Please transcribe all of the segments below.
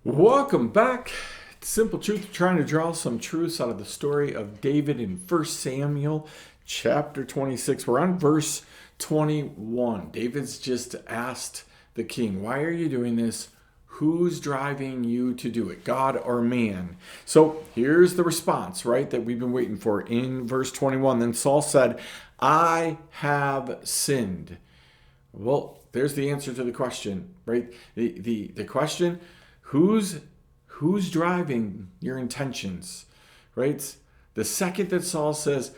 Welcome back to Simple Truth, trying to draw some truths out of the story of David in 1 Samuel chapter 26. We're on verse 21. David's just asked the king, why are you doing this? Who's driving you to do it, God or man? So here's the response, right, that we've been waiting for in verse 21. Then Saul said, I have sinned. Well, there's the answer to the question, right? The question, who's driving your intentions, right? The second that Saul says,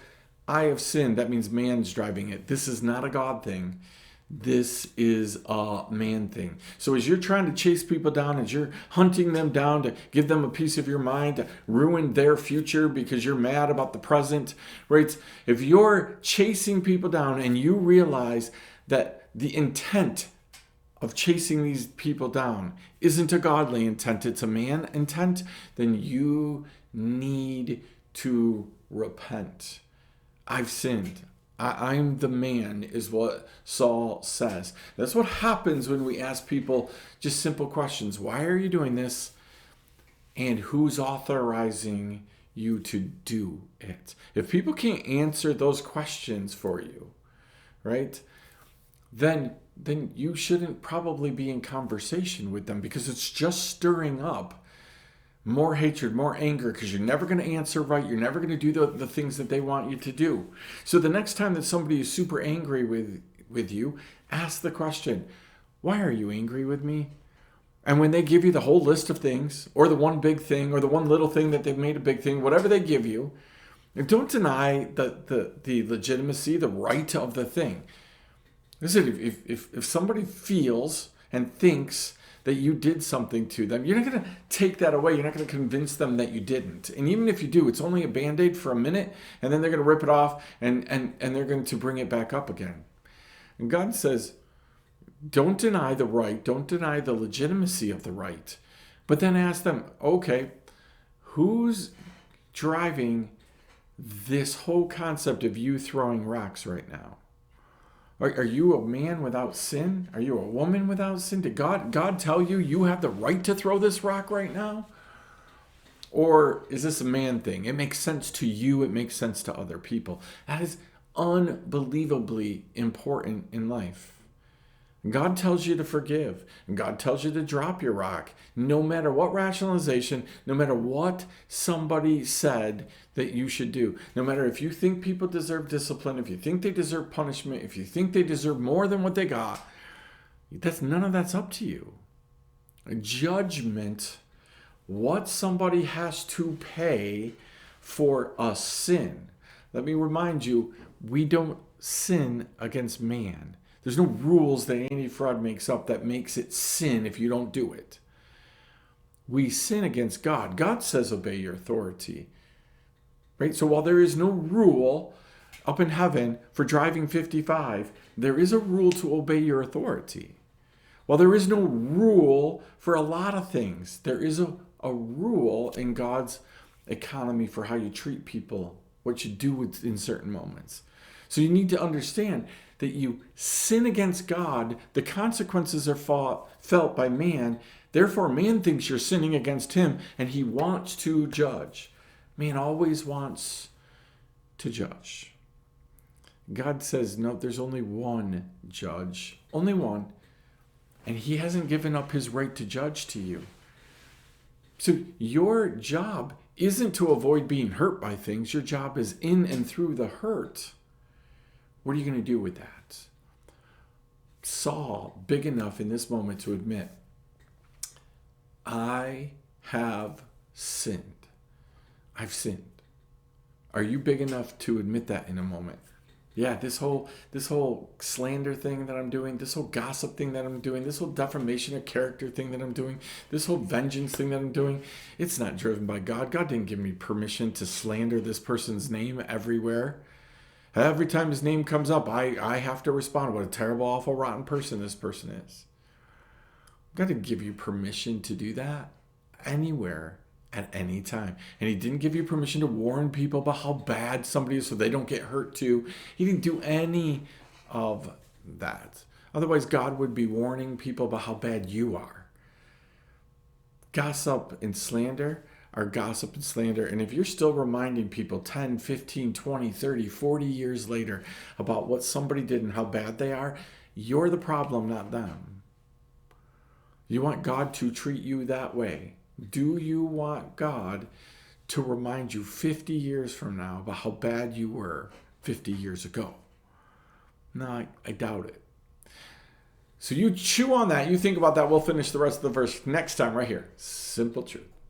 I have sinned, that means man's driving it. This is not a God thing. This is a man thing. So as you're trying to chase people down, as you're hunting them down to give them a piece of your mind, to ruin their future because you're mad about the present, right? If you're chasing people down and you realize that the intent of chasing these people down isn't a godly intent, it's a man intent, then you need to repent. I've sinned. I'm the man, is what Saul says. That's what happens when we ask people just simple questions. Why are you doing this? And who's authorizing you to do it? If people can't answer those questions for you, right, then you shouldn't probably be in conversation with them, because it's just stirring up more hatred, more anger, because you're never going to answer right. You're never going to do the things that they want you to do. So the next time that somebody is super angry with you, ask the question, why are you angry with me? And when they give you the whole list of things, or the one big thing, or the one little thing that they've made a big thing, whatever they give you, don't deny the legitimacy, the right of the thing. Listen, if somebody feels and thinks that you did something to them, you're not going to take that away. You're not going to convince them that you didn't. And even if you do, it's only a Band-Aid for a minute, and then they're going to rip it off, and they're going to bring it back up again. And God says, don't deny the right. Don't deny the legitimacy of the right. But then ask them, okay, who's driving this whole concept of you throwing rocks right now? Are you a man without sin? Are you a woman without sin? Did God tell you you have the right to throw this rock right now? Or is this a man thing? It makes sense to you. It makes sense to other people. That is unbelievably important in life. God tells you to forgive. And God tells you to drop your rock. No matter what rationalization, no matter what somebody said that you should do. No matter if you think people deserve discipline, if you think they deserve punishment, if you think they deserve more than what they got, none of that's up to you. A judgment, what somebody has to pay for a sin. Let me remind you, we don't sin against man. There's no rules that Andy Fraud makes up that makes it sin if you don't do it. We sin against God. God says obey your authority. Right? So while there is no rule up in heaven for driving 55, there is a rule to obey your authority. While there is no rule for a lot of things, there is a rule in God's economy for how you treat people, what you do in certain moments. So you need to understand that you sin against God, the consequences are felt by man. Therefore, man thinks you're sinning against him, and he wants to judge. Man always wants to judge. God says, no, there's only one judge, only one, and he hasn't given up his right to judge to you. So your job isn't to avoid being hurt by things. Your job is in and through the hurt. What are you going to do with that? Saul, big enough in this moment to admit, I have sinned. I've sinned. Are you big enough to admit that in a moment? Yeah, this whole slander thing that I'm doing, this whole gossip thing that I'm doing, this whole defamation of character thing that I'm doing, this whole vengeance thing that I'm doing, it's not driven by God. God didn't give me permission to slander this person's name everywhere. Every time his name comes up, I have to respond. What a terrible, awful, rotten person this person is. God didn't give you permission to do that anywhere at any time. And he didn't give you permission to warn people about how bad somebody is so they don't get hurt too. He didn't do any of that. Otherwise, God would be warning people about how bad you are. gossip and slander are gossip and slander. And if you're still reminding people 10, 15, 20, 30, 40 years later about what somebody did and how bad they are, you're the problem, not them. You want God to treat you that way. Do you want God to remind you 50 years from now about how bad you were 50 years ago? No, I doubt it. So you chew on that. You think about that. We'll finish the rest of the verse next time right here. Simple Truth.